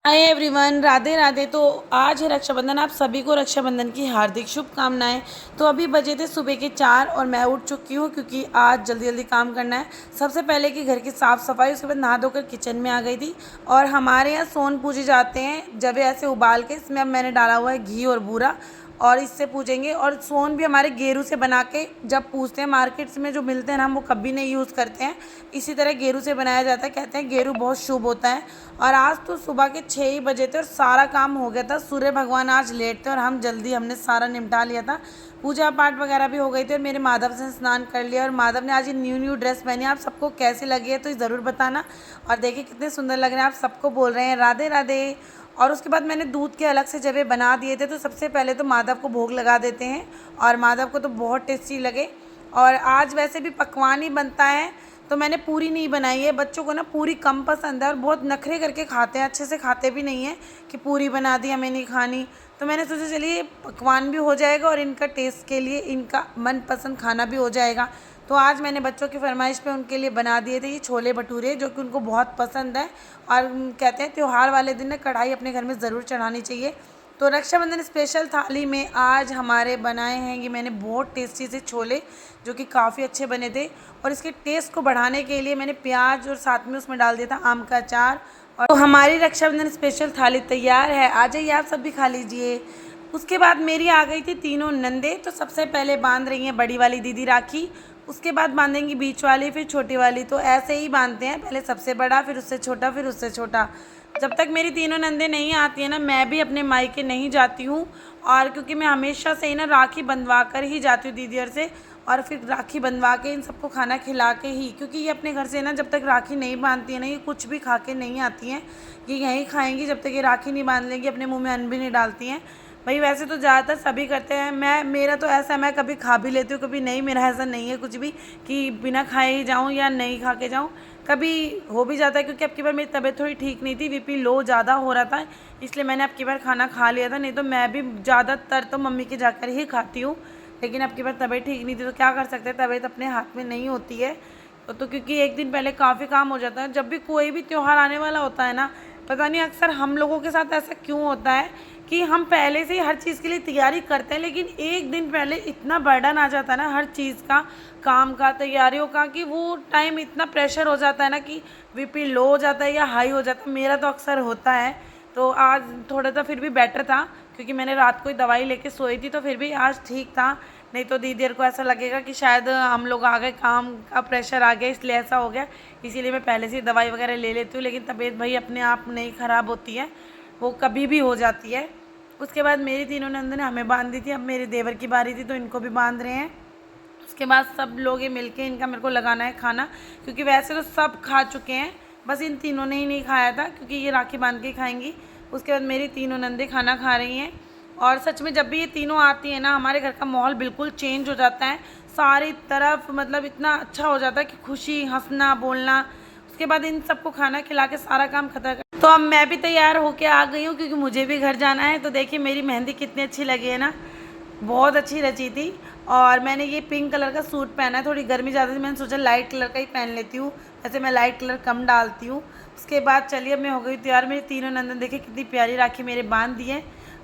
Hi everyone, Radhe Radhe. तो आज है रक्षाबंधन। आप सभी को रक्षाबंधन की हार्दिक शुभकामनाएं। तो अभी बजे थे सुबह के 4 और मैं उठ चुकी हूँ क्योंकि आज जल्दी जल्दी काम करना है। सबसे पहले कि घर की साफ़ सफाई, उसके बाद नहा धोकर किचन में आ गई थी। और हमारे यहाँ सोन पूजे जाते हैं जब ऐसे उबाल के, इसमें अब मैंने डाला हुआ है घी और बूरा और इससे पूजेंगे। और सोन भी हमारे गेरू से बना के जब पूजते हैं, मार्केट्स में जो मिलते हैं ना, हम वो कभी नहीं यूज़ करते हैं। इसी तरह गेरू से बनाया जाता है। कहते हैं गेरू बहुत शुभ होता है। और आज तो सुबह के 6 ही बजे थे और सारा काम हो गया था। सूर्य भगवान आज लेट थे और हमने सारा निपटा लिया था। पूजा पाठ वगैरह भी हो गई थी और मेरे माधव से स्नान कर लिया। और माधव ने आज ये न्यू ड्रेस पहनी है। आप सबको कैसी लगी है तो ज़रूर बताना। और देखिए कितने सुंदर लग रहे हैं। आप सबको बोल रहे हैं राधे राधे। और उसके बाद मैंने दूध के अलग से जवे बना दिए थे। तो सबसे पहले तो माधव को भोग लगा देते हैं और माधव को तो बहुत टेस्टी लगे। और आज वैसे भी पकवान ही बनता है तो मैंने पूरी नहीं बनाई है। बच्चों को ना पूरी कम पसंद है और बहुत नखरे करके खाते हैं, अच्छे से खाते भी नहीं है कि पूरी बना दी हमें नहीं खानी। तो मैंने सोचा चलिए पकवान भी हो जाएगा और इनका टेस्ट के लिए इनका मनपसंद खाना भी हो जाएगा। तो आज मैंने बच्चों की फरमाइश पे उनके लिए बना दिए थे ये छोले भटूरे, जो कि उनको बहुत पसंद है। और कहते हैं त्यौहार वाले दिन ना कढ़ाई अपने घर में ज़रूर चढ़ानी चाहिए। तो रक्षाबंधन स्पेशल थाली में आज हमारे बनाए हैं ये मैंने बहुत टेस्टी से छोले, जो कि काफ़ी अच्छे बने थे। और इसके टेस्ट को बढ़ाने के लिए मैंने प्याज और साथ में उसमें डाल दिया था आम का अचार। और तो हमारी रक्षाबंधन स्पेशल थाली तैयार है, आ जाइए आप सब भी खा लीजिए। उसके बाद मेरी आ गई थी तीनों नंदे। तो सबसे पहले बांध रही हैं बड़ी वाली दीदी राखी, उसके बाद बांधेंगी बीच वाली, फिर छोटी वाली। तो ऐसे ही बांधते हैं, पहले सबसे बड़ा, फिर उससे छोटा, फिर उससे छोटा। जब तक मेरी तीनों नंदे नहीं आती हैं ना, मैं भी अपने मायके नहीं जाती हूँ। और क्योंकि मैं हमेशा से ही ना राखी बंधवा कर ही जाती हूँ दीदी और से। और फिर राखी बंधवा के इन सबको खाना खिला के ही, क्योंकि ये अपने घर से ना जब तक राखी नहीं बांधती है ना, ये कुछ भी खा के नहीं आती हैं। ये यहीं खाएंगी जब तक ये राखी नहीं बांध लेंगी, अपने मुंह में अन्न भी नहीं डालती हैं। भाई वैसे तो ज़्यादातर सभी करते हैं, मेरा तो ऐसा है, मैं कभी खा भी लेती हूँ कभी नहीं। मेरा ऐसा नहीं है कुछ भी कि बिना खाए ही जाऊँ या नहीं खा के जाऊँ। कभी हो भी जाता है, क्योंकि अब की बार मेरी तबीयत थोड़ी ठीक नहीं थी, बीपी लो ज़्यादा हो रहा था, इसलिए मैंने अब की बार खाना खा लिया था। नहीं तो मैं भी ज़्यादातर तो मम्मी के जाकर ही खाती हूँ। लेकिन अब की बार तबीयत ठीक नहीं थी तो क्या कर सकते हैं, तबीयत अपने हाथ में नहीं होती है। तो क्योंकि एक दिन पहले काफ़ी काम हो जाता है। जब भी कोई भी त्यौहार आने वाला होता है ना, पता नहीं अक्सर हम लोगों के साथ ऐसा क्यों होता है कि हम पहले से ही हर चीज़ के लिए तैयारी करते हैं, लेकिन एक दिन पहले इतना बर्डन आ जाता है ना हर चीज़ का, काम का, तैयारियों का, कि वो टाइम इतना प्रेशर हो जाता है ना कि बीपी लो हो जाता है या हाई हो जाता है। मेरा तो अक्सर होता है। तो आज थोड़ा सा फिर भी बेटर था, क्योंकि मैंने रात को ही दवाई लेके सोई थी, तो फिर भी आज ठीक था। नहीं तो दीदी को ऐसा लगेगा कि शायद हम लोग आ गए, काम का प्रेशर आ गया इसलिए ऐसा हो गया। इसीलिए मैं पहले से दवाई वगैरह ले लेती हूँ। लेकिन तबीयत भाई अपने आप नहीं ख़राब होती है, वो कभी भी हो जाती है। उसके बाद मेरी तीनों नंद ने हमें बांध दी थी, अब मेरे देवर की बारी थी तो इनको भी बांध रहे हैं। उसके बाद सब लोग ये मिलके इनका मेरे को लगाना है खाना, क्योंकि वैसे तो सब खा चुके हैं, बस इन तीनों ने ही नहीं खाया था, क्योंकि ये राखी बांध के ही खाएंगी। उसके बाद मेरी तीनों नंदे खाना खा रही हैं। और सच में जब भी ये तीनों आती हैं ना, हमारे घर का माहौल बिल्कुल चेंज हो जाता है सारी तरफ। मतलब इतना अच्छा हो जाता है कि खुशी, हंसना, बोलना। उसके बाद इन सबको खाना खिला के सारा काम खत्म कर, तो अब मैं भी तैयार होके आ गई हूँ, क्योंकि मुझे भी घर जाना है। तो देखिए मेरी मेहंदी कितनी अच्छी लगी है ना, बहुत अच्छी रची थी। और मैंने ये पिंक कलर का सूट पहना है, थोड़ी गर्मी ज़्यादा थी, मैंने सोचा लाइट कलर का ही पहन लेती हूँ। वैसे मैं लाइट कलर कम डालती हूँ। उसके बाद चलिए मैं हो गई तैयार। मेरी तीनों नंदन देखिए कितनी प्यारी राखी मेरे बांध दी है।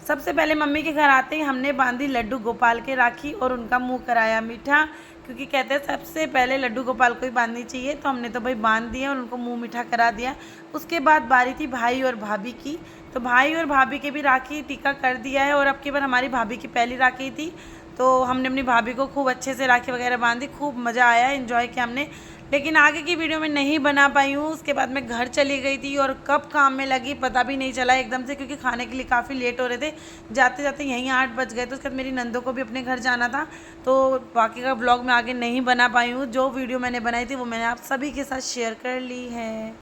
सबसे पहले मम्मी के घर आते ही हमने बांधी लड्डू गोपाल के राखी और उनका मुंह कराया मीठा, क्योंकि कहते हैं सबसे पहले लड्डू गोपाल को ही बांधनी चाहिए। तो हमने तो भाई बांध दिया और उनको मुंह मीठा करा दिया। उसके बाद बारी थी भाई और भाभी की। तो भाई और भाभी के भी राखी टीका कर दिया है। और अब की बार हमारी भाभी की पहली राखी थी, तो हमने अपनी भाभी को खूब अच्छे से राखी वगैरह बांधी, खूब मज़ा आया, एंजॉय किया हमने। लेकिन आगे की वीडियो में नहीं बना पाई हूँ। उसके बाद मैं घर चली गई थी और कब काम में लगी पता भी नहीं चला एकदम से, क्योंकि खाने के लिए काफ़ी लेट हो रहे थे। जाते जाते यहीं 8 बज गए। तो उसके बाद मेरी नंदों को भी अपने घर जाना था, तो बाकी का ब्लॉग मैं आगे नहीं बना पाई हूँ। जो वीडियो मैंने बनाई थी वो मैंने आप सभी के साथ शेयर कर ली है।